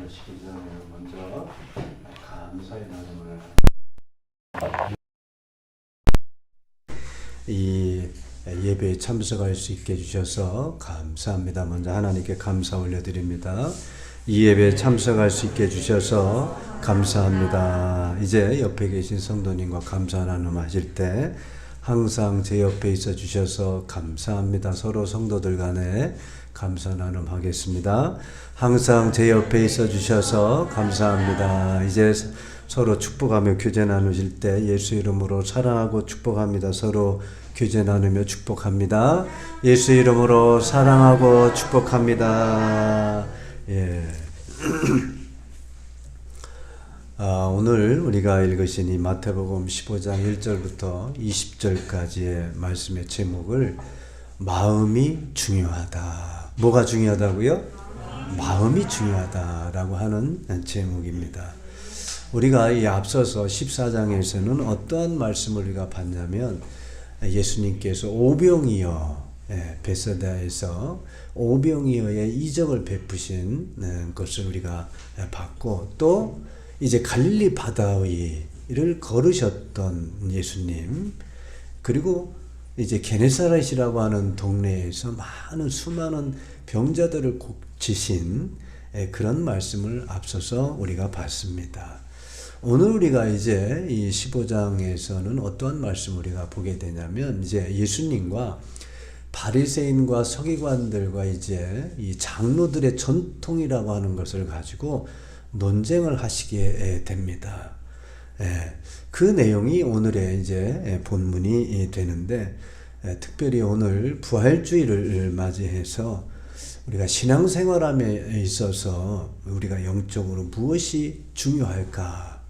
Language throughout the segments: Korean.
하시기 전에 먼저 감사의 나눔을 이 예배에 참석할 수 있게 해주셔서 감사합니다. 먼저 하나님께 감사 올려드립니다. 이 예배에 참석할 수 있게 해주셔서 감사합니다. 이제 옆에 계신 성도님과 감사 나눔 하실 때 항상 제 옆에 있어 주셔서 감사합니다. 서로 성도들 간에 감사 나눔 하겠습니다. 항상 제 옆에 있어 주셔서 감사합니다. 이제 서로 축복하며 교제 나누실 때 예수 이름으로 사랑하고 축복합니다. 서로 교제 나누며 축복합니다. 예수 이름으로 사랑하고 축복합니다. 예. 오늘 우리가 읽으신 이 마태복음 15장 1절부터 20절까지의 말씀의 제목을 마음이 중요하다. 뭐가 중요하다고요? 마음이 중요하다라고 하는 제목입니다. 우리가 이 앞서서 14장에서는 어떠한 말씀을 우리가 봤냐면 예수님께서 오병이어 베세다에서 오병이어의 이적을 베푸신 것을 우리가 봤고 또 이제 갈릴리 바다 위를 걸으셨던 예수님 그리고 이제 게네사렛이라고 하는 동네에서 수많은 병자들을 고치신 그런 말씀을 앞서서 우리가 봤습니다. 오늘 우리가 이제 이 15장에서는 어떠한 말씀을 우리가 보게 되냐면 이제 예수님과 바리새인과 서기관들과 이제 이 장로들의 전통이라고 하는 것을 가지고 논쟁을 하시게 됩니다. 그 내용이 오늘의 이제 본문이 되는데 특별히 오늘 부활주의를 맞이해서 우리가 신앙생활함에 있어서 우리가 영적으로 무엇이 중요할까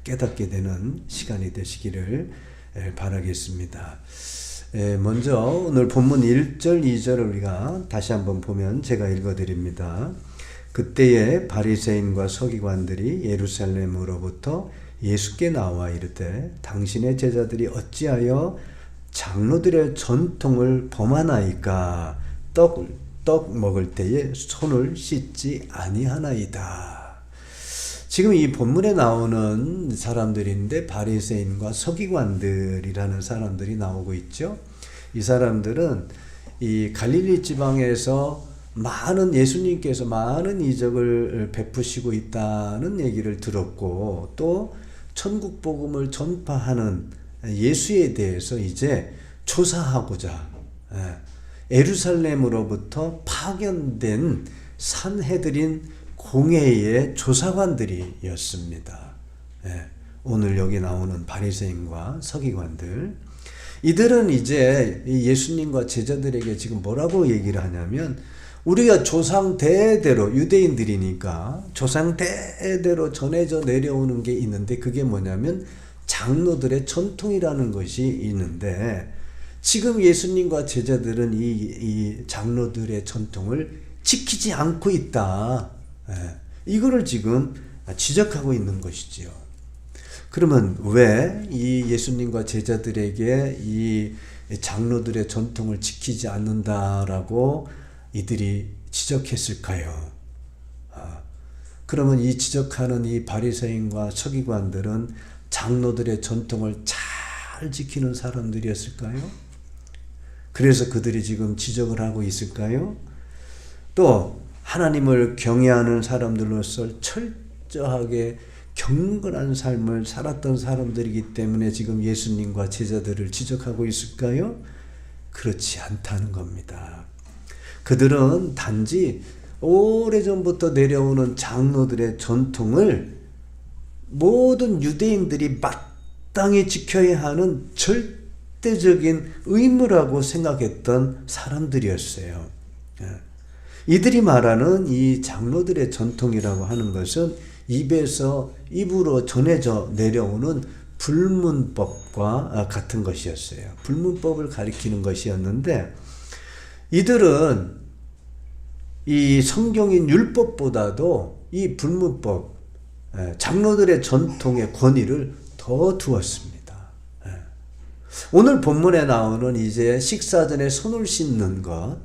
깨닫게 되는 시간이 되시기를 바라겠습니다. 먼저 오늘 본문 1절 2절을 우리가 다시 한번 보면 제가 읽어드립니다. 그때에 바리새인과 서기관들이 예루살렘으로부터 예수께 나와 이르되 당신의 제자들이 어찌하여 장로들의 전통을 범하나이까 떡 먹을 때에 손을 씻지 아니하나이다. 지금 이 본문에 나오는 사람들인데 바리새인과 서기관들이라는 사람들이 나오고 있죠. 이 사람들은 이 갈릴리 지방에서 예수님께서 많은 이적을 베푸시고 있다는 얘기를 들었고 또 천국 복음을 전파하는 예수에 대해서 이제 조사하고자 예루살렘으로부터 파견된 산헤드린 공회의 조사관들이었습니다. 오늘 여기 나오는 바리새인과 서기관들 이들은 이제 예수님과 제자들에게 지금 뭐라고 얘기를 하냐면 우리가 조상 대대로 유대인들이니까 조상 대대로 전해져 내려오는 게 있는데 그게 뭐냐면 장로들의 전통이라는 것이 있는데 지금 예수님과 제자들은 이 장로들의 전통을 지키지 않고 있다. 이거를 지금 지적하고 있는 것이지요. 그러면 왜 이 예수님과 제자들에게 이 장로들의 전통을 지키지 않는다라고 이들이 지적했을까요? 그러면 이 지적하는 이 바리새인과 서기관들은 장로들의 전통을 잘 지키는 사람들이었을까요? 그래서 그들이 지금 지적을 하고 있을까요? 또 하나님을 경외하는 사람들로서 철저하게 경건한 삶을 살았던 사람들이기 때문에 지금 예수님과 제자들을 지적하고 있을까요? 그렇지 않다는 겁니다. 그들은 단지 오래전부터 내려오는 장로들의 전통을 모든 유대인들이 마땅히 지켜야 하는 절대적인 의무라고 생각했던 사람들이었어요. 이들이 말하는 이 장로들의 전통이라고 하는 것은 입에서 입으로 전해져 내려오는 불문법과 같은 것이었어요. 불문법을 가리키는 것이었는데 이들은 이 성경인 율법보다도 이 불문법, 장로들의 전통의 권위를 더 두었습니다. 오늘 본문에 나오는 이제 식사 전에 손을 씻는 것,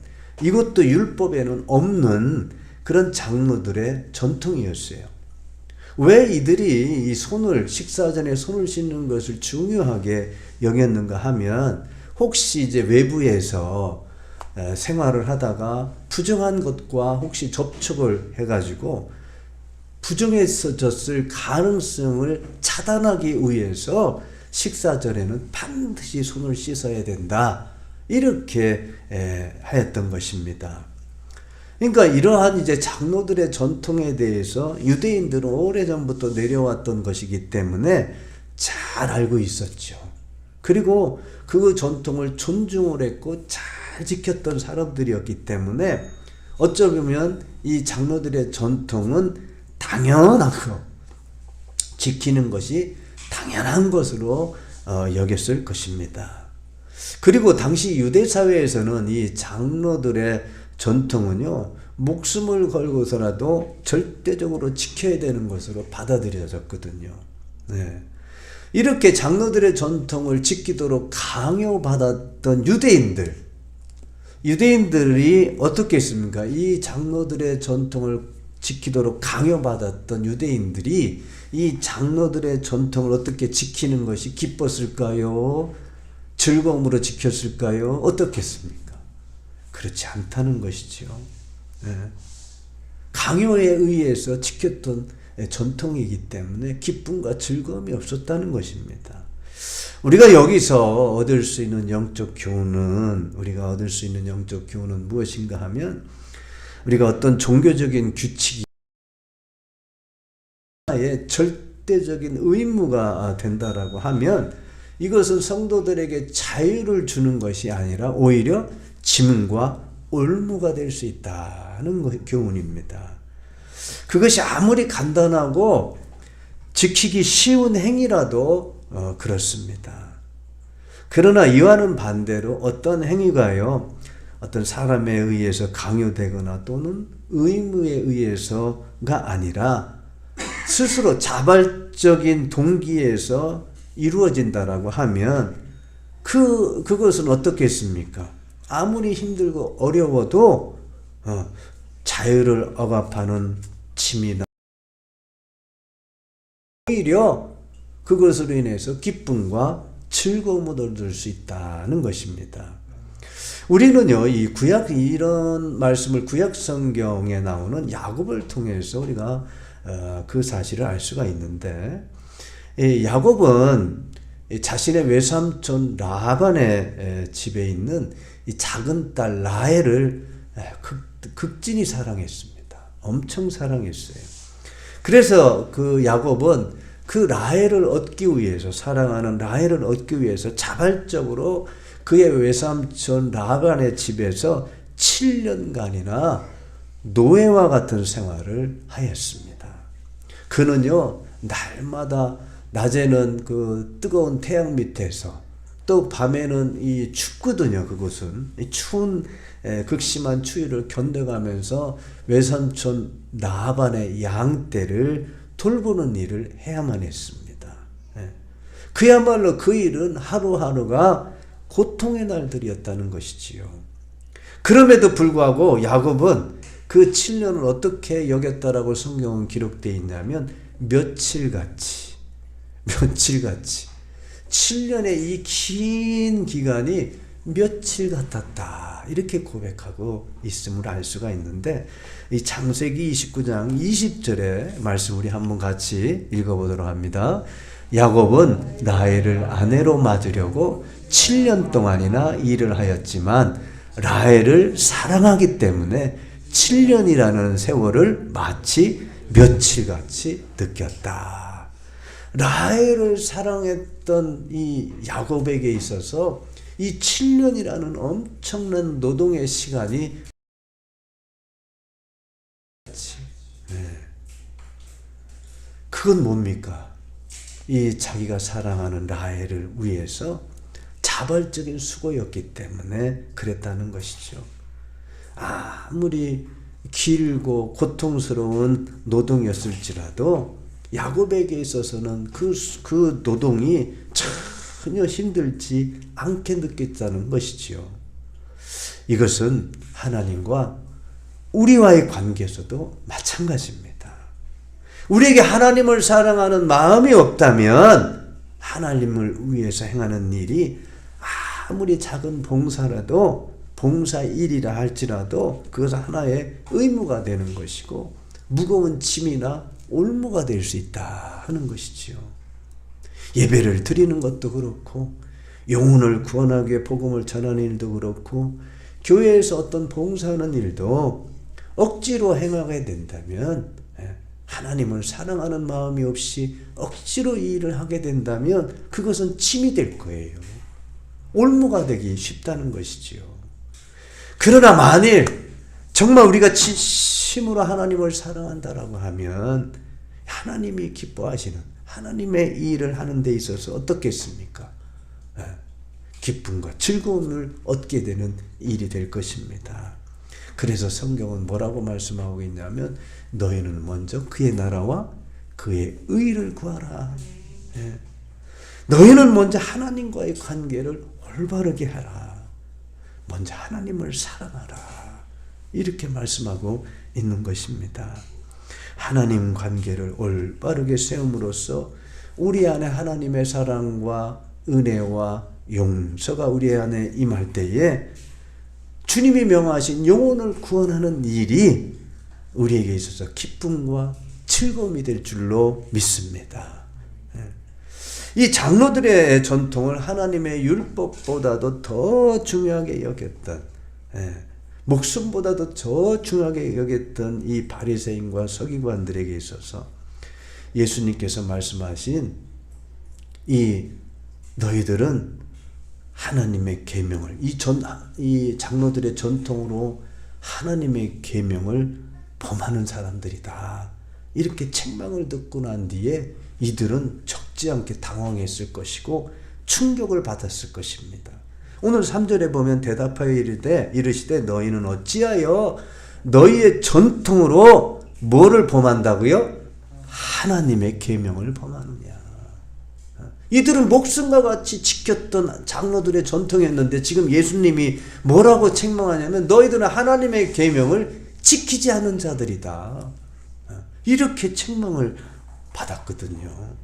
이것도 율법에는 없는 그런 장로들의 전통이었어요. 왜 이들이 이 식사 전에 손을 씻는 것을 중요하게 여겼는가 하면, 혹시 이제 외부에서 생활을 하다가 부정한 것과 혹시 접촉을 해가지고 부정해졌을 가능성을 차단하기 위해서 식사 전에는 반드시 손을 씻어야 된다, 이렇게 하였던 것입니다. 그러니까 이러한 이제 장로들의 전통에 대해서 유대인들은 오래전부터 내려왔던 것이기 때문에 잘 알고 있었죠. 그리고 그 전통을 존중을 했고 잘 지켰던 사람들이었기 때문에 어쩌면 이 장로들의 전통은 당연하고 지키는 것이 당연한 것으로 여겼을 것입니다. 그리고 당시 유대 사회에서는 이 장로들의 전통은요, 목숨을 걸고서라도 절대적으로 지켜야 되는 것으로 받아들여졌거든요. 네. 이렇게 장로들의 전통을 지키도록 강요받았던 유대인들이 어떻게 했습니까? 이 장로들의 전통을 지키도록 강요받았던 유대인들이 이 장로들의 전통을 어떻게 지키는 것이 기뻤을까요? 즐거움으로 지켰을까요? 어떻겠습니까? 그렇지 않다는 것이죠. 네. 강요에 의해서 지켰던 전통이기 때문에 기쁨과 즐거움이 없었다는 것입니다. 우리가 여기서 얻을 수 있는 영적 교훈은 무엇인가 하면, 우리가 어떤 종교적인 규칙이 하나의 절대적인 의무가 된다라고 하면, 이것은 성도들에게 자유를 주는 것이 아니라 오히려 짐과 올무가 될 수 있다는 교훈입니다. 그것이 아무리 간단하고 지키기 쉬운 행위라도 그렇습니다. 그러나 이와는 반대로 어떤 행위가요, 어떤 사람에 의해서 강요되거나 또는 의무에 의해서가 아니라 스스로 자발적인 동기에서 이루어진다라고 하면 그것은 어떻겠습니까? 아무리 힘들고 어려워도 자유를 억압하는 침이나 오히려 그것으로 인해서 기쁨과 즐거움을 얻을 수 있다는 것입니다. 우리는요, 이런 말씀을 구약 성경에 나오는 야곱을 통해서 우리가 그 사실을 알 수가 있는데, 야곱은 자신의 외삼촌 라반의 집에 있는 이 작은 딸 라헬을 극진히 사랑했습니다. 엄청 사랑했어요. 그래서 그 야곱은 그 라헬을 얻기 위해서, 사랑하는 라헬을 얻기 위해서 자발적으로 그의 외삼촌 라반의 집에서 7년간이나 노예와 같은 생활을 하였습니다. 그는요, 날마다 낮에는 그 뜨거운 태양 밑에서, 또 밤에는 이 춥거든요. 그곳은 이 추운 극심한 추위를 견뎌가면서 외삼촌 라반의 양떼를 돌보는 일을 해야만 했습니다. 그야말로 그 일은 하루하루가 고통의 날들이었다는 것이지요. 그럼에도 불구하고 야곱은 그 7년을 어떻게 여겼다라고 성경은 기록되어 있냐면, 며칠같이 7년의 이 긴 기간이 며칠 같았다, 이렇게 고백하고 있음을 알 수가 있는데, 이 창세기 29장 20절의 말씀 우리 한번 같이 읽어보도록 합니다. 야곱은 라헬을 아내로 맞으려고 7년 동안이나 일을 하였지만 라헬을 사랑하기 때문에 7년이라는 세월을 마치 며칠같이 느꼈다. 라헬을 사랑했던 이 야곱에게 있어서 이 7년이라는 엄청난 노동의 시간이 그건 뭡니까? 이 자기가 사랑하는 라헬을 위해서 자발적인 수고였기 때문에 그랬다는 것이죠. 아무리 길고 고통스러운 노동이었을지라도 야곱에게 있어서는 그 노동이 전혀 힘들지 않게 느꼈다는 것이지요. 이것은 하나님과 우리와의 관계에서도 마찬가지입니다. 우리에게 하나님을 사랑하는 마음이 없다면 하나님을 위해서 행하는 일이 아무리 작은 봉사라도 봉사일이라 할지라도 그것은 하나의 의무가 되는 것이고 무거운 짐이나 올무가 될 수 있다 하는 것이지요. 예배를 드리는 것도 그렇고 영혼을 구원하기 위해 복음을 전하는 일도 그렇고 교회에서 어떤 봉사하는 일도 억지로 행하게 된다면 하나님을 사랑하는 마음이 없이 억지로 이 일을 하게 된다면 그것은 짐이 될 거예요. 올무가 되기 쉽다는 것이지요. 그러나 만일 정말 우리가 진심으로 하나님을 사랑한다라고 하면 하나님이 기뻐하시는 하나님의 일을 하는 데 있어서 어떻겠습니까? 기쁨과 즐거움을 얻게 되는 일이 될 것입니다. 그래서 성경은 뭐라고 말씀하고 있냐면 너희는 먼저 그의 나라와 그의 의를 구하라. 너희는 먼저 하나님과의 관계를 올바르게 하라. 먼저 하나님을 사랑하라. 이렇게 말씀하고 있는 것입니다. 하나님 관계를 올바르게 세움으로써 우리 안에 하나님의 사랑과 은혜와 용서가 우리 안에 임할 때에 주님이 명하신 영혼을 구원하는 일이 우리에게 있어서 기쁨과 즐거움이 될 줄로 믿습니다. 이 장로들의 전통을 하나님의 율법보다도 더 중요하게 여겼던, 목숨보다도 더 중요하게 여겼던 이 바리새인과 서기관들에게 있어서 예수님께서 말씀하신 이 너희들은 하나님의 계명을 이 장로들의 전통으로 하나님의 계명을 범하는 사람들이다. 이렇게 책망을 듣고 난 뒤에 이들은 적지 않게 당황했을 것이고 충격을 받았을 것입니다. 오늘 3절에 보면 대답하여 이르시되 너희는 어찌하여 너희의 전통으로 뭐를 범한다고요? 하나님의 계명을 범하느냐. 이들은 목숨과 같이 지켰던 장로들의 전통이었는데 지금 예수님이 뭐라고 책망하냐면 너희들은 하나님의 계명을 지키지 않은 자들이다. 이렇게 책망을 받았거든요.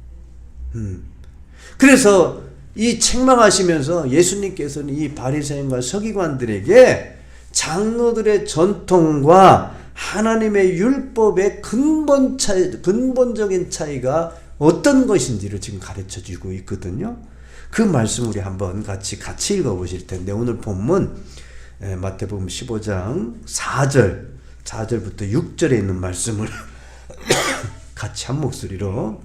그래서 이 책망하시면서 예수님께서는 이 바리새인과 서기관들에게 장로들의 전통과 하나님의 율법의 근본적인 차이가 어떤 것인지를 지금 가르쳐 주고 있거든요. 그 말씀 우리 한번 같이 읽어보실 텐데 오늘 본문 마태복음 15장 4절부터 6절에 있는 말씀을 같이 한 목소리로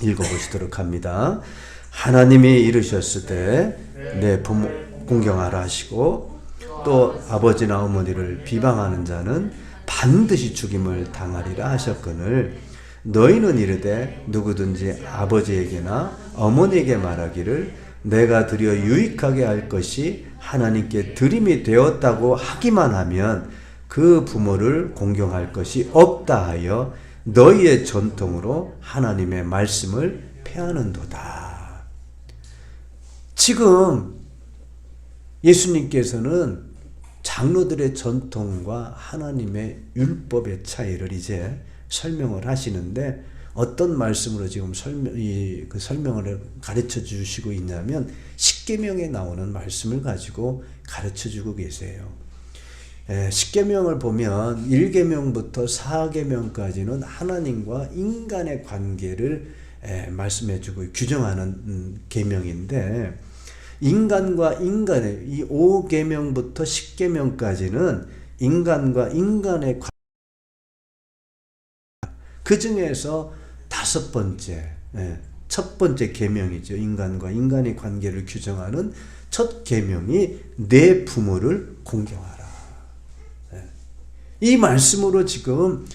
읽어보시도록 합니다. 하나님이 이르셨을 때 내 부모 공경하라 하시고 또 아버지나 어머니를 비방하는 자는 반드시 죽임을 당하리라 하셨거늘 너희는 이르되 누구든지 아버지에게나 어머니에게 말하기를 내가 드려 유익하게 할 것이 하나님께 드림이 되었다고 하기만 하면 그 부모를 공경할 것이 없다 하여 너희의 전통으로 하나님의 말씀을 폐하는도다. 지금 예수님께서는 장로들의 전통과 하나님의 율법의 차이를 이제 설명을 하시는데 어떤 말씀으로 지금 설명을 가르쳐 주시고 있냐면 십계명에 나오는 말씀을 가지고 가르쳐 주고 계세요. 십계명을 보면 1계명부터 4계명까지는 하나님과 인간의 관계를 말씀해 주고 규정하는 계명인데 인간과 인간의 이 5계명부터 10계명까지는 인간과 인간의 그 중에서 첫 번째 계명이죠. 인간과 인간의 관계를 규정하는 첫 계명이 내 부모를 공경하라. 이 말씀으로 지금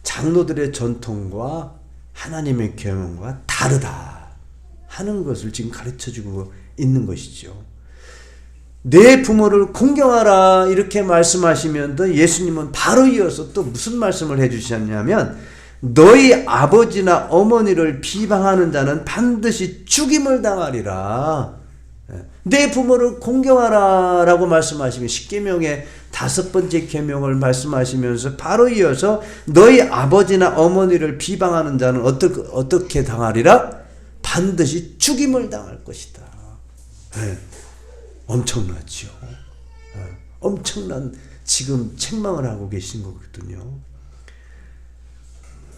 장로들의 전통과 하나님의 계명과 다르다 하는 것을 지금 가르쳐주고 있는 것이죠. 내 부모를 공경하라 이렇게 말씀하시면 또 예수님은 바로 이어서 또 무슨 말씀을 해주셨냐면 너희 아버지나 어머니를 비방하는 자는 반드시 죽임을 당하리라. 내 부모를 공경하라 라고 말씀하시면 십계명의 다섯 번째 계명을 말씀하시면서 바로 이어서 너희 아버지나 어머니를 비방하는 자는 어떻게 당하리라? 반드시 죽임을 당할 것이다. 네. 엄청나죠. 네. 엄청난 지금 책망을 하고 계신 거거든요.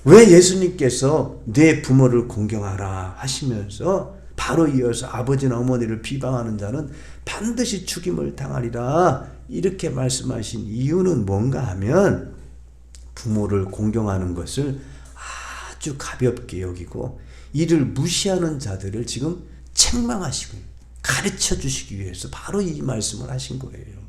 왜 예수님께서 내 부모를 공경하라 하시면서 바로 이어서 아버지나 어머니를 비방하는 자는 반드시 죽임을 당하리라 이렇게 말씀하신 이유는 뭔가 하면 부모를 공경하는 것을 아주 가볍게 여기고 이를 무시하는 자들을 지금 책망하시고 가르쳐 주시기 위해서 바로 이 말씀을 하신 거예요.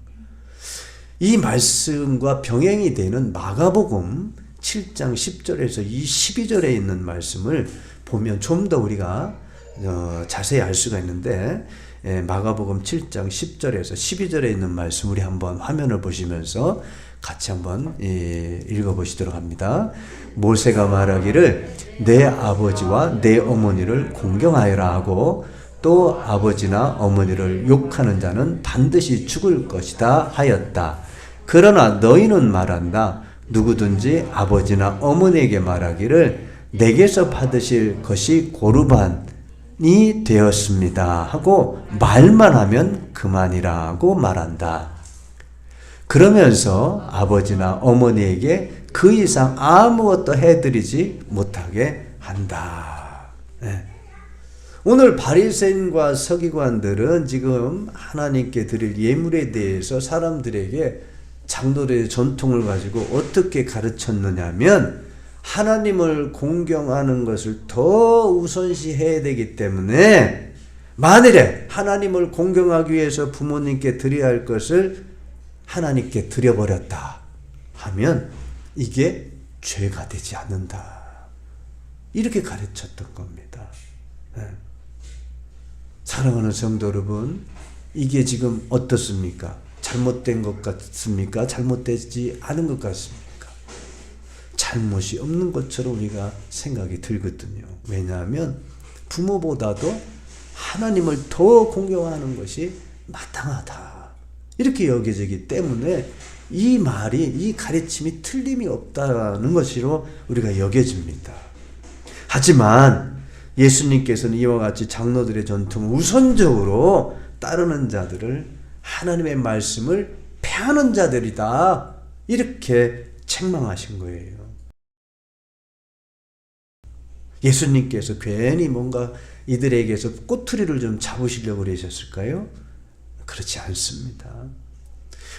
이 말씀과 병행이 되는 마가복음 7장 10절에서 이 12절에 있는 말씀을 보면 좀 더 우리가 자세히 알 수가 있는데 마가복음 7장 10절에서 12절에 있는 말씀 우리 한번 화면을 보시면서 같이 한번 읽어보시도록 합니다. 모세가 말하기를 내 아버지와 내 어머니를 공경하여라 하고 또 아버지나 어머니를 욕하는 자는 반드시 죽을 것이다 하였다. 그러나 너희는 말한다. 누구든지 아버지나 어머니에게 말하기를 내게서 받으실 것이 고르반이 되었습니다 하고 말만 하면 그만이라고 말한다. 그러면서 아버지나 어머니에게 그 이상 아무것도 해드리지 못하게 한다. 네. 오늘 바리새인과 서기관들은 지금 하나님께 드릴 예물에 대해서 사람들에게 장로들의 전통을 가지고 어떻게 가르쳤느냐면 하나님을 공경하는 것을 더 우선시해야 되기 때문에 만일에 하나님을 공경하기 위해서 부모님께 드려야 할 것을 하나님께 드려버렸다 하면 이게 죄가 되지 않는다. 이렇게 가르쳤던 겁니다. 네. 사랑하는 성도 여러분, 이게 지금 어떻습니까? 잘못된 것 같습니까? 잘못되지 않은 것 같습니까? 잘못이 없는 것처럼 우리가 생각이 들거든요. 왜냐하면 부모보다도 하나님을 더 공경하는 것이 마땅하다. 이렇게 여겨지기 때문에 이 말이, 이 가르침이 틀림이 없다는 것으로 우리가 여겨집니다. 하지만 예수님께서는 이와 같이 장로들의 전통을 우선적으로 따르는 자들을 하나님의 말씀을 폐하는 자들이다. 이렇게 책망하신 거예요. 예수님께서 괜히 뭔가 이들에게서 꼬투리를 좀 잡으시려고 그러셨을까요? 그렇지 않습니다.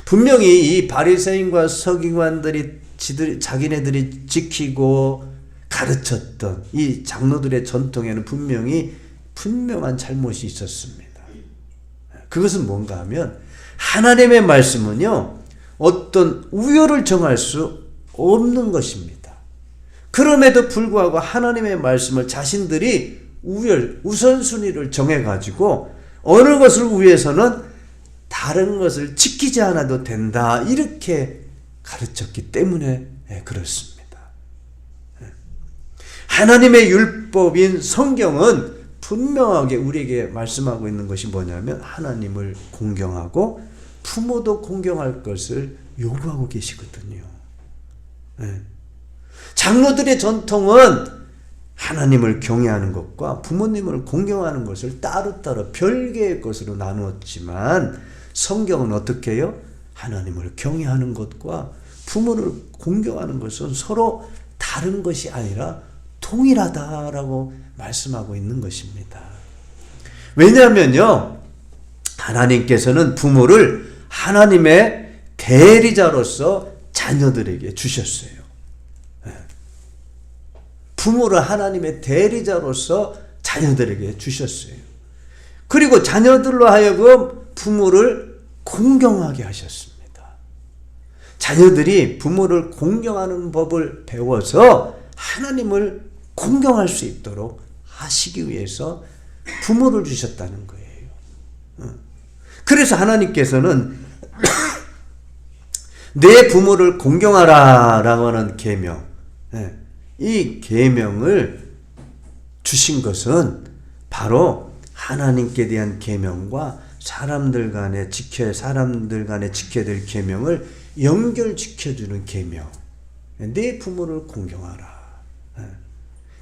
분명히 이 바리새인과 서기관들이 자기네들이 지키고 가르쳤던 이 장로들의 전통에는 분명한 잘못이 있었습니다. 그것은 뭔가 하면 하나님의 말씀은요 어떤 우열을 정할 수 없는 것입니다. 그럼에도 불구하고 하나님의 말씀을 자신들이 우선순위를 정해가지고 어느 것을 위해서는 다른 것을 지키지 않아도 된다 이렇게 가르쳤기 때문에 그렇습니다. 하나님의 율법인 성경은 분명하게 우리에게 말씀하고 있는 것이 뭐냐면 하나님을 공경하고 부모도 공경할 것을 요구하고 계시거든요. 장로들의 전통은 하나님을 경외하는 것과 부모님을 공경하는 것을 따로따로 별개의 것으로 나누었지만 성경은 어떻게 해요? 하나님을 경외하는 것과 부모를 공경하는 것은 서로 다른 것이 아니라 동일하다라고 말씀하고 있는 것입니다. 왜냐하면요, 하나님께서는 부모를 하나님의 대리자로서 자녀들에게 주셨어요. 부모를 하나님의 대리자로서 자녀들에게 주셨어요. 그리고 자녀들로 하여금 부모를 공경하게 하셨습니다. 자녀들이 부모를 공경하는 법을 배워서 하나님을 공경할 수 있도록 하시기 위해서 부모를 주셨다는 거예요. 그래서 하나님께서는 내 부모를 공경하라 라고 하는 계명, 이 계명을 주신 것은 바로 하나님께 대한 계명과 사람들 간에 지켜야 될 계명을 연결시켜주는 계명. 내 부모를 공경하라.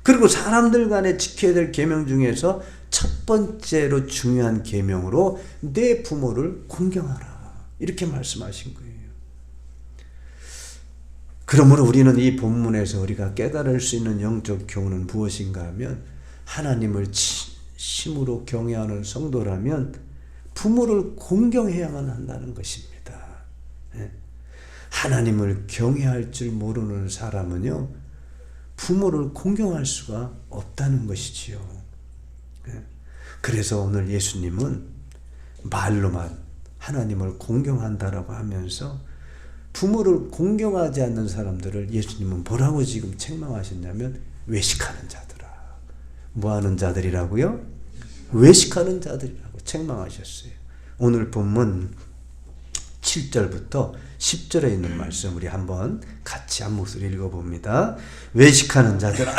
그리고 사람들 간에 지켜야 될 계명 중에서 첫 번째로 중요한 계명으로 내 부모를 공경하라. 이렇게 말씀하신 거예요. 그러므로 우리는 이 본문에서 우리가 깨달을 수 있는 영적 교훈은 무엇인가 하면, 하나님을 심으로 경외하는 성도라면 부모를 공경해야만 한다는 것입니다. 하나님을 경외할 줄 모르는 사람은요, 부모를 공경할 수가 없다는 것이지요. 그래서 오늘 예수님은 말로만 하나님을 공경한다라고 하면서 부모를 공경하지 않는 사람들을 예수님은 뭐라고 지금 책망하셨냐면, 외식하는 자들아. 뭐하는 자들이라고요? 외식하는 자들이라고 책망하셨어요. 오늘 본문 7절부터 10절에 있는 말씀 우리 한번 같이 한 목소리 읽어봅니다. 외식하는 자들아.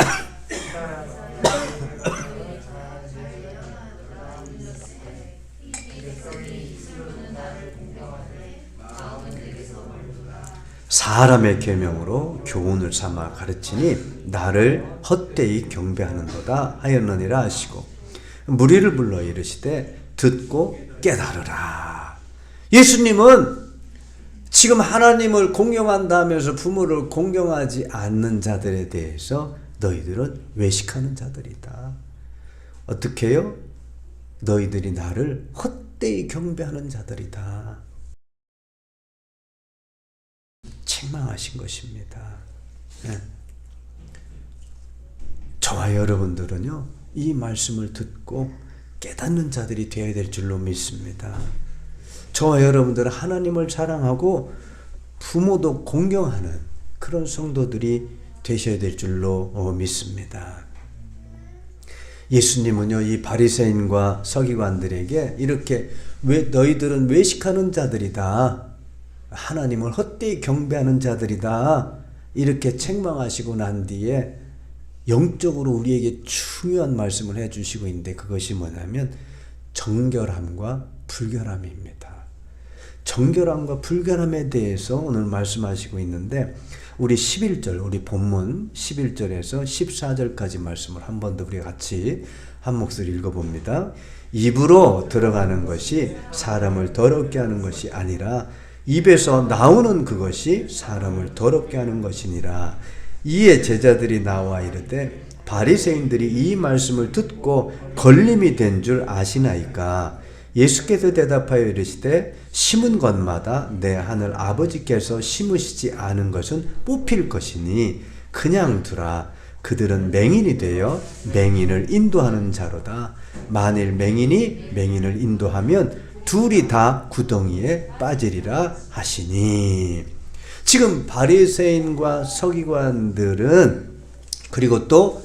사람의 계명으로 교훈을 삼아 가르치니 나를 헛되이 경배하는도다 하였느니라 하시고, 무리를 불러 이르시되 듣고 깨달으라. 예수님은 지금 하나님을 공경한다 하면서 부모를 공경하지 않는 자들에 대해서 너희들은 외식하는 자들이다. 어떻게 해요? 너희들이 나를 헛되이 경배하는 자들이다. 책망하신 것입니다. 저와 여러분들은요, 이 말씀을 듣고 깨닫는 자들이 되어야 될 줄로 믿습니다. 저와 여러분들은 하나님을 사랑하고 부모도 공경하는 그런 성도들이 되셔야 될 줄로 믿습니다. 예수님은요, 이 바리새인과 서기관들에게 이렇게 너희들은 외식하는 자들이다, 하나님을 헛되이 경배하는 자들이다, 이렇게 책망하시고 난 뒤에 영적으로 우리에게 중요한 말씀을 해주시고 있는데, 그것이 뭐냐면 정결함과 불결함입니다. 정결함과 불결함에 대해서 오늘 말씀하시고 있는데, 우리 11절, 우리 본문 11절에서 14절까지 말씀을 한 번 더 우리 같이 한 목소리 읽어봅니다. 입으로 들어가는 것이 사람을 더럽게 하는 것이 아니라 입에서 나오는 그것이 사람을 더럽게 하는 것이니라. 이에 제자들이 나와 이르되 바리새인들이 이 말씀을 듣고 걸림이 된 줄 아시나이까. 예수께서 대답하여 이르시되 심은 것마다 내 하늘 아버지께서 심으시지 않은 것은 뽑힐 것이니 그냥 두라. 그들은 맹인이 되어 맹인을 인도하는 자로다. 만일 맹인이 맹인을 인도하면 둘이 다 구덩이에 빠지리라 하시니. 지금 바리새인과 서기관들은, 그리고 또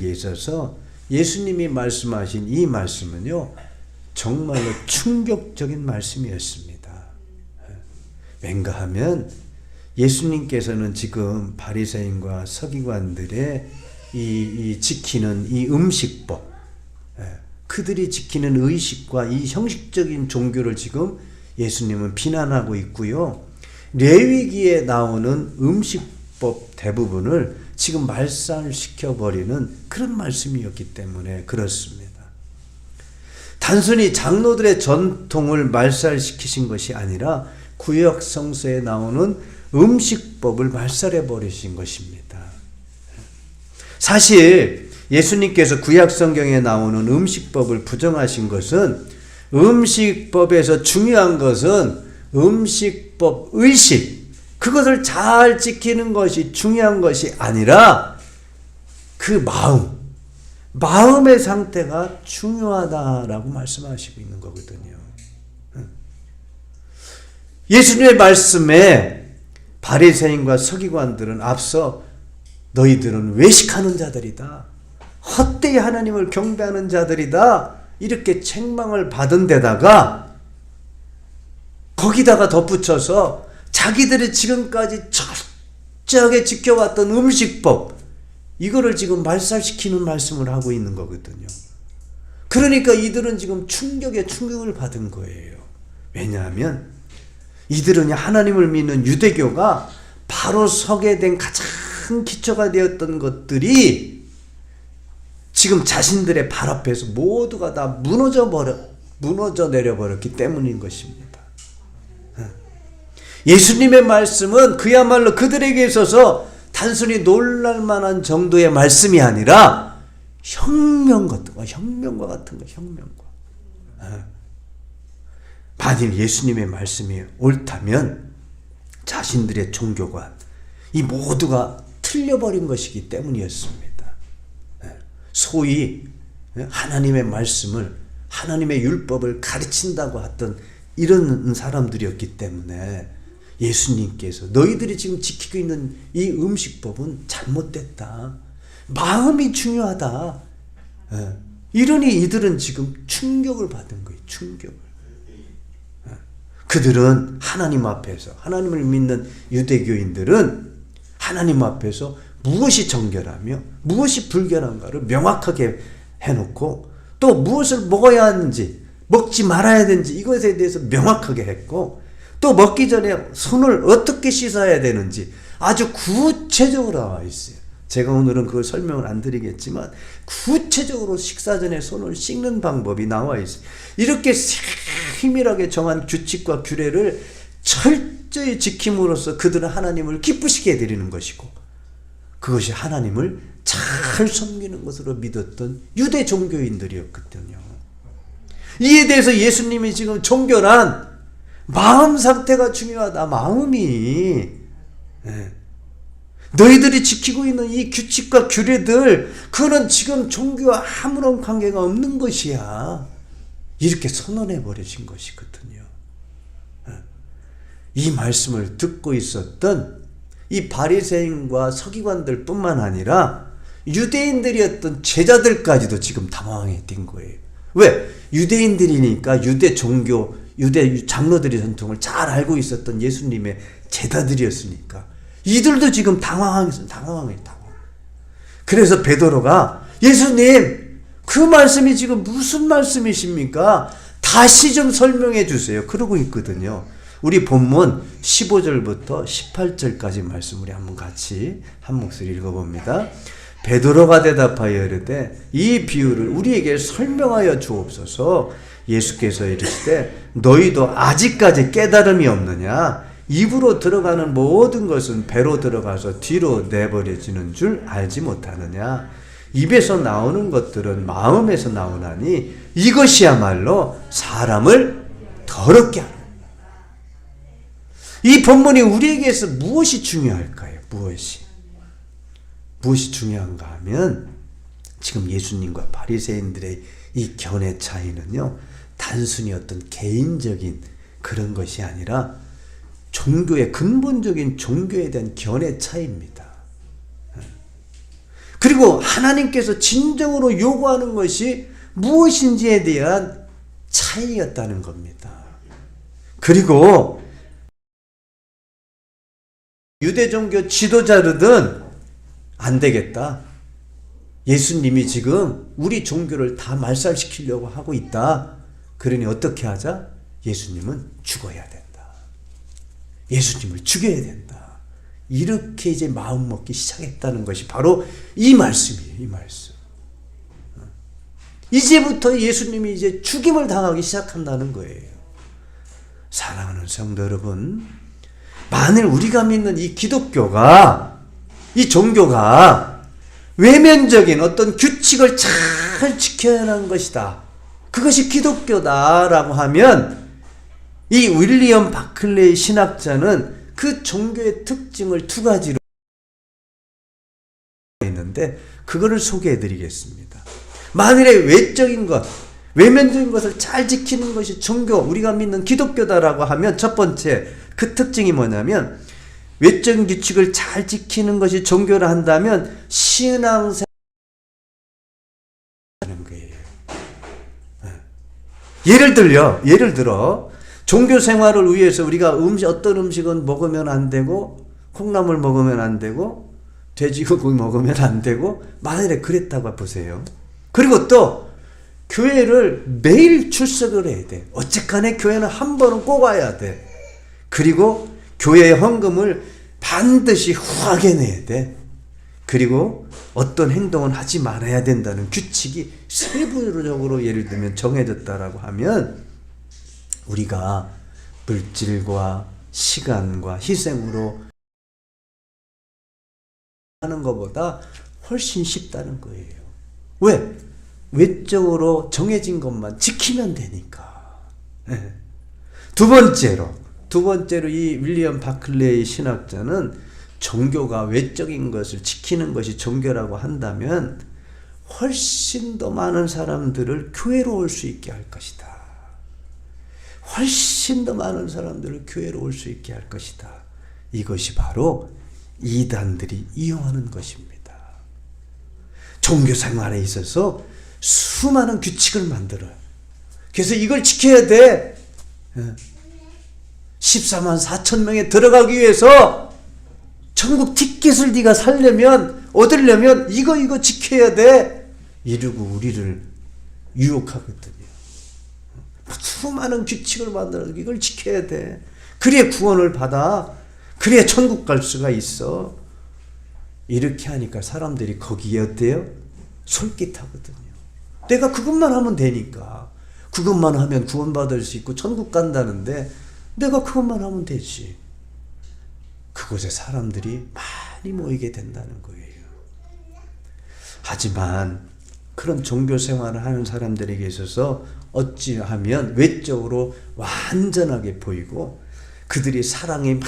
있어서 예수님이 말씀하신 이 말씀은요, 정말로 충격적인 말씀이었습니다. 왠가 하면 예수님께서는 지금 바리새인과 서기관들의 이 지키는 이 음식법, 그들이 지키는 의식과 이 형식적인 종교를 지금 예수님은 비난하고 있고요. 레위기에 나오는 음식법 대부분을 지금 말살시켜버리는 그런 말씀이었기 때문에 그렇습니다. 단순히 장로들의 전통을 말살시키신 것이 아니라 구약 성서에 나오는 음식법을 말살해버리신 것입니다. 사실 예수님께서 구약 성경에 나오는 음식법을 부정하신 것은, 음식법에서 중요한 것은 음식법 의식, 그것을 잘 지키는 것이 중요한 것이 아니라 그 마음의 상태가 중요하다라고 말씀하시고 있는 거거든요. 예수님의 말씀에 바리새인과 서기관들은 앞서 너희들은 외식하는 자들이다, 헛되이 하나님을 경배하는 자들이다, 이렇게 책망을 받은 데다가 거기다가 덧붙여서 자기들이 지금까지 철저하게 지켜왔던 음식법, 이거를 지금 말살시키는 말씀을 하고 있는 거거든요. 그러니까 이들은 지금 충격에 충격을 받은 거예요. 왜냐하면 이들은 하나님을 믿는 유대교가 바로 서게 된 가장 기초가 되었던 것들이 지금 자신들의 발 앞에서 모두가 다 무너져 내려버렸기 때문인 것입니다. 예수님의 말씀은 그야말로 그들에게 있어서 단순히 놀랄만한 정도의 말씀이 아니라 혁명과 같은 거. 만일 예수님의 말씀이 옳다면 자신들의 종교관 이 모두가 틀려버린 것이기 때문이었습니다. 소위 하나님의 말씀을, 하나님의 율법을 가르친다고 했던 이런 사람들이었기 때문에 예수님께서 너희들이 지금 지키고 있는 이 음식법은 잘못됐다. 마음이 중요하다. 이러니 이들은 지금 충격을 받은 거예요. 충격을. 그들은 하나님 앞에서, 하나님을 믿는 유대교인들은 하나님 앞에서 무엇이 정결하며 무엇이 불결한가를 명확하게 해놓고 또 무엇을 먹어야 하는지 먹지 말아야 되는지 이것에 대해서 명확하게 했고 또 먹기 전에 손을 어떻게 씻어야 되는지 아주 구체적으로 나와 있어요. 제가 오늘은 그걸 설명을 안 드리겠지만 구체적으로 식사 전에 손을 씻는 방법이 나와 있어요. 이렇게 세밀하게 정한 규칙과 규례를 철저히 지킴으로써 그들은 하나님을 기쁘시게 해드리는 것이고 그것이 하나님을 잘 섬기는 것으로 믿었던 유대 종교인들이었거든요. 이에 대해서 예수님이 지금 종결한 마음 상태가 중요하다. 마음이 너희들이 지키고 있는 이 규칙과 규례들 그거는 지금 종교와 아무런 관계가 없는 것이야. 이렇게 선언해 버려진 것이거든요. 이 말씀을 듣고 있었던 이 바리새인과 서기관들 뿐만 아니라 유대인들이었던 제자들까지도 지금 당황했던 거예요. 왜? 유대인들이니까 유대 종교, 유대 장로들의 전통을 잘 알고 있었던 예수님의 제자들이었으니까 이들도 지금 당황했어요. 그래서 베드로가 예수님 그 말씀이 지금 무슨 말씀이십니까? 다시 좀 설명해 주세요. 그러고 있거든요. 우리 본문 15절부터 18절까지 말씀 우리 한번 같이 한 목소리 읽어봅니다. 베드로가 대답하여 이르되 이 비유를 우리에게 설명하여 주옵소서. 예수께서 이르시되 너희도 아직까지 깨달음이 없느냐? 입으로 들어가는 모든 것은 배로 들어가서 뒤로 내버려지는 줄 알지 못하느냐? 입에서 나오는 것들은 마음에서 나오나니 이것이야말로 사람을 더럽게 하는. 이 본문이 우리에게서 무엇이 중요할까요? 무엇이 중요한가 하면 지금 예수님과 바리새인들의 이 견해 차이는요, 단순히 어떤 개인적인 그런 것이 아니라 종교의 근본적인 종교에 대한 견해 차이입니다. 그리고 하나님께서 진정으로 요구하는 것이 무엇인지에 대한 차이였다는 겁니다. 그리고 유대 종교 지도자들은 안 되겠다. 예수님이 지금 우리 종교를 다 말살시키려고 하고 있다. 그러니 어떻게 하자? 예수님은 죽어야 된다. 예수님을 죽여야 된다. 이렇게 이제 마음 먹기 시작했다는 것이 바로 이 말씀이에요. 이 말씀. 이제부터 예수님이 이제 죽임을 당하기 시작한다는 거예요. 사랑하는 성도 여러분, 만일 우리가 믿는 이 기독교가, 이 종교가 외면적인 어떤 규칙을 잘 지켜야 하는 것이다. 그것이 기독교다라고 하면 이 윌리엄 바클레이 신학자는 그 종교의 특징을 두 가지로 있는데 그거를 소개해 드리겠습니다. 만일에 외적인 것, 외면적인 것을 잘 지키는 것이 종교, 우리가 믿는 기독교다라고 하면 첫 번째 그 특징이 뭐냐면 외적인 규칙을 잘 지키는 것이 종교라 한다면 신앙생활 하는 거예요. 예를 들어 종교 생활을 위해서 우리가 어떤 음식은 먹으면 안 되고 콩나물 먹으면 안 되고 돼지고기 먹으면 안 되고 만일에 그랬다고 보세요. 그리고 또 교회를 매일 출석을 해야 돼. 어쨌간에 교회는 한 번은 꼭 와야 돼. 그리고 교회의 헌금을 반드시 후하게 내야 돼. 그리고 어떤 행동은 하지 말아야 된다는 규칙이 세부적으로 예를 들면 정해졌다라고 하면 우리가 물질과 시간과 희생으로 하는 것보다 훨씬 쉽다는 거예요. 왜? 외적으로 정해진 것만 지키면 되니까. 두 번째로 이 윌리엄 바클레이 신학자는 종교가 외적인 것을 지키는 것이 종교라고 한다면 훨씬 더 많은 사람들을 교회로 올 수 있게 할 것이다. 훨씬 더 많은 사람들을 교회로 올 수 있게 할 것이다. 이것이 바로 이단들이 이용하는 것입니다. 종교 생활에 있어서 수많은 규칙을 만들어요. 그래서 이걸 지켜야 돼. 14만 4천 명에 들어가기 위해서 천국 티켓을 네가 얻으려면 이거 지켜야 돼. 이러고 우리를 유혹하거든요. 수많은 규칙을 만들어서 이걸 지켜야 돼. 그래야 구원을 받아. 그래야 천국 갈 수가 있어. 이렇게 하니까 사람들이 거기에 어때요? 솔깃하거든요. 내가 그것만 하면 되니까. 그것만 하면 구원받을 수 있고 천국 간다는데 내가 그것만 하면 되지. 그곳에 사람들이 많이 모이게 된다는 거예요. 하지만 그런 종교 생활을 하는 사람들에게 있어서 어찌하면 외적으로 완전하게 보이고 그들이 사랑이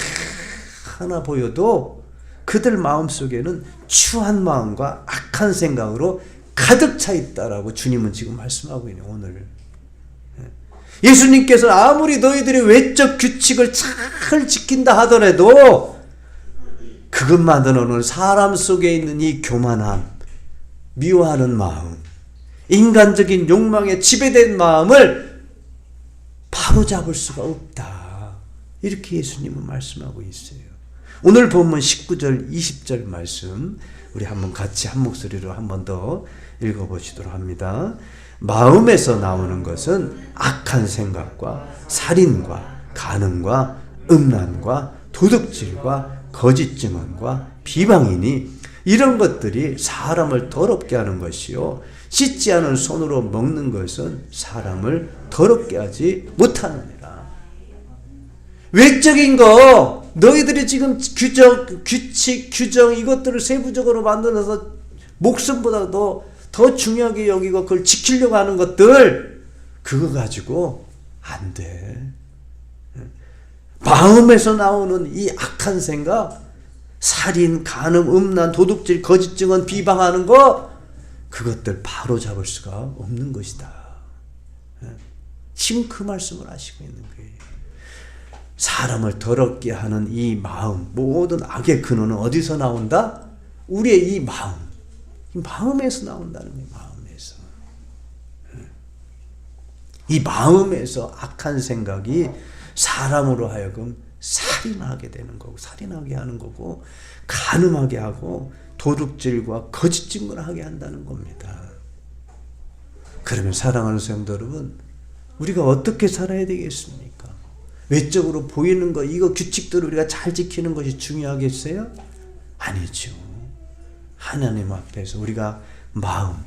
많아 보여도 그들 마음속에는 추한 마음과 악한 생각으로 가득 차 있다라고 주님은 지금 말씀하고 있네요. 오늘 예수님께서 아무리 너희들이 외적 규칙을 잘 지킨다 하더라도 그것만으로는 사람 속에 있는 이 교만함, 미워하는 마음, 인간적인 욕망에 지배된 마음을 바로잡을 수가 없다. 이렇게 예수님은 말씀하고 있어요. 오늘 본문 19절, 20절 말씀 우리 한번 같이 한 목소리로 한 번 더 읽어보시도록 합니다. 마음에서 나오는 것은 악한 생각과 살인과 간음과 음란과 도둑질과 거짓 증언과 비방이니 이런 것들이 사람을 더럽게 하는 것이요 씻지 않은 손으로 먹는 것은 사람을 더럽게 하지 못하느니라. 외적인 거 너희들이 지금 규칙, 규정 이것들을 세부적으로 만들어서 목숨보다도 더 중요하게 여기고 그걸 지키려고 하는 것들 그거 가지고 안 돼. 마음에서 나오는 이 악한 생각, 살인, 간음, 음란, 도둑질, 거짓 증언, 비방하는 거 그것들 바로 잡을 수가 없는 것이다. 지금 그 말씀을 하시고 있는 거예요. 사람을 더럽게 하는 이 마음, 모든 악의 근원은 어디서 나온다? 우리의 이 마음. 이 마음에서 나온다는 거예요. 마음에서. 이 마음에서 악한 생각이 사람으로 하여금 살인하게 되는 거고, 살인하게 하는 거고, 간음하게 하고, 도둑질과 거짓 증언하게 한다는 겁니다. 그러면 사랑하는 성도 여러분, 우리가 어떻게 살아야 되겠습니까? 외적으로 보이는 거, 이거 규칙들을 우리가 잘 지키는 것이 중요하겠어요? 아니죠. 하나님 앞에서 우리가 마음,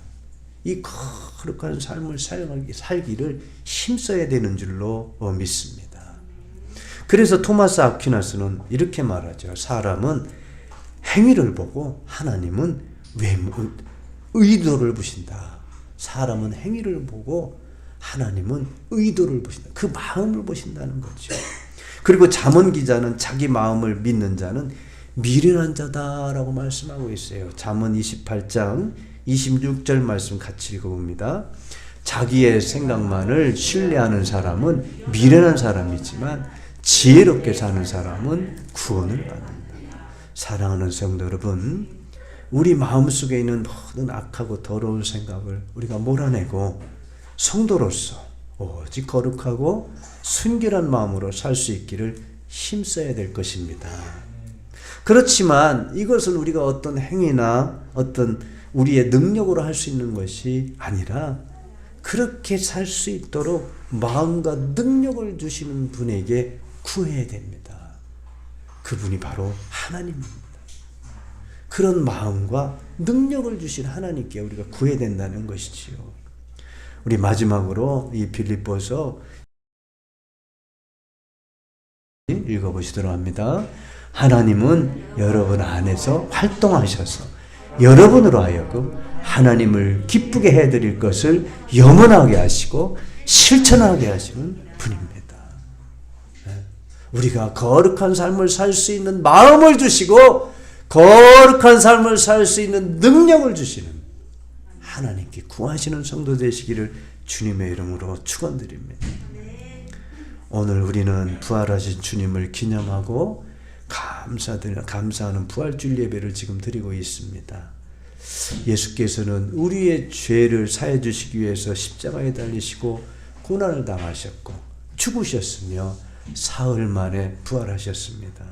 이 거룩한 삶을 살기를 힘써야 되는 줄로 믿습니다. 그래서 토마스 아퀴나스는 이렇게 말하죠. 사람은 행위를 보고 하나님은 의도를 보신다. 사람은 행위를 보고 하나님은 의도를 보신다. 그 마음을 보신다는 거죠. 그리고 잠언 기자는 자기 마음을 믿는 자는 미련한 자다라고 말씀하고 있어요. 잠언 28장 26절 말씀 같이 읽어봅니다. 자기의 생각만을 신뢰하는 사람은 미련한 사람이지만 지혜롭게 사는 사람은 구원을 받는다. 사랑하는 성도 여러분, 우리 마음속에 있는 모든 악하고 더러운 생각을 우리가 몰아내고 성도로서 오직 거룩하고 순결한 마음으로 살 수 있기를 힘써야 될 것입니다. 그렇지만 이것은 우리가 어떤 행위나 어떤 우리의 능력으로 할 수 있는 것이 아니라 그렇게 살 수 있도록 마음과 능력을 주시는 분에게 구해야 됩니다. 그분이 바로 하나님입니다. 그런 마음과 능력을 주신 하나님께 우리가 구해야 된다는 것이지요. 우리 마지막으로 이 빌립보서 읽어보시도록 합니다. 하나님은 여러분 안에서 활동하셔서 여러분으로 하여금 하나님을 기쁘게 해드릴 것을 영원하게 하시고 실천하게 하시는 분입니다. 우리가 거룩한 삶을 살 수 있는 마음을 주시고 거룩한 삶을 살 수 있는 능력을 주시는 하나님께 구하시는 성도 되시기를 주님의 이름으로 축원드립니다. 오늘 우리는 부활하신 주님을 기념하고 감사하는 부활주일 예배를 지금 드리고 있습니다. 예수께서는 우리의 죄를 사해 주시기 위해서 십자가에 달리시고 고난을 당하셨고 죽으셨으며 사흘 만에 부활하셨습니다.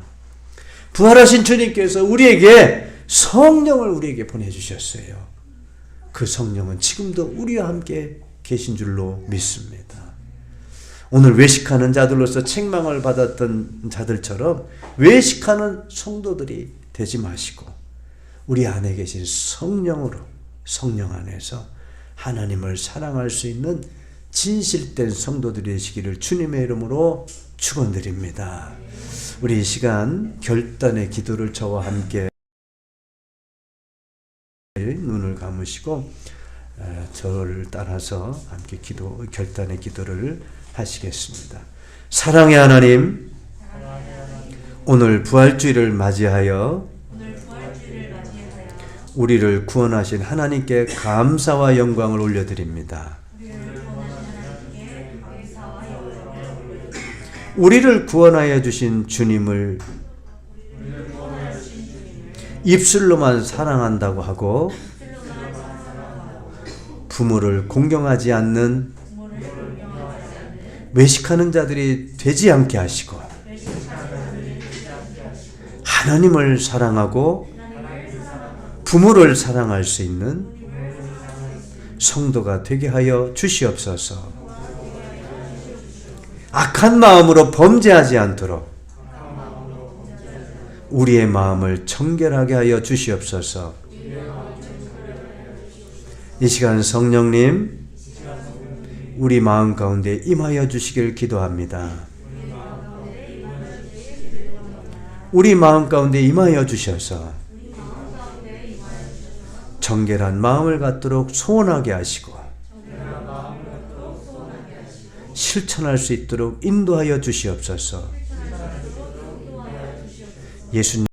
부활하신 주님께서 우리에게 성령을 우리에게 보내주셨어요. 그 성령은 지금도 우리와 함께 계신 줄로 믿습니다. 오늘 외식하는 자들로서 책망을 받았던 자들처럼 외식하는 성도들이 되지 마시고 우리 안에 계신 성령으로 성령 안에서 하나님을 사랑할 수 있는 진실된 성도들이 되시기를 주님의 이름으로 축원드립니다. 우리 이 시간 결단의 기도를 저와 함께 눈을 감으시고 저를 따라서 함께 결단의 기도를 하시겠습니다. 사랑의 하나님, 오늘 부활주일을 맞이하여 우리를 구원하신 하나님께 감사와 영광을 올려드립니다. 우리를 구원하여 주신 주님을 입술로만 사랑한다고 하고 부모를 공경하지 않는 외식하는 자들이 되지 않게 하시고 하나님을 사랑하고 부모를 사랑할 수 있는 성도가 되게 하여 주시옵소서. 악한 마음으로 범죄하지 않도록 우리의 마음을 청결하게 하여 주시옵소서. 이 시간 성령님, 우리 마음 가운데 임하여 주시길 기도합니다. 우리 마음 가운데 임하여 주셔서 정결한 마음을 갖도록 소원하게 하시고 실천할 수 있도록 인도하여 주시옵소서. 예수님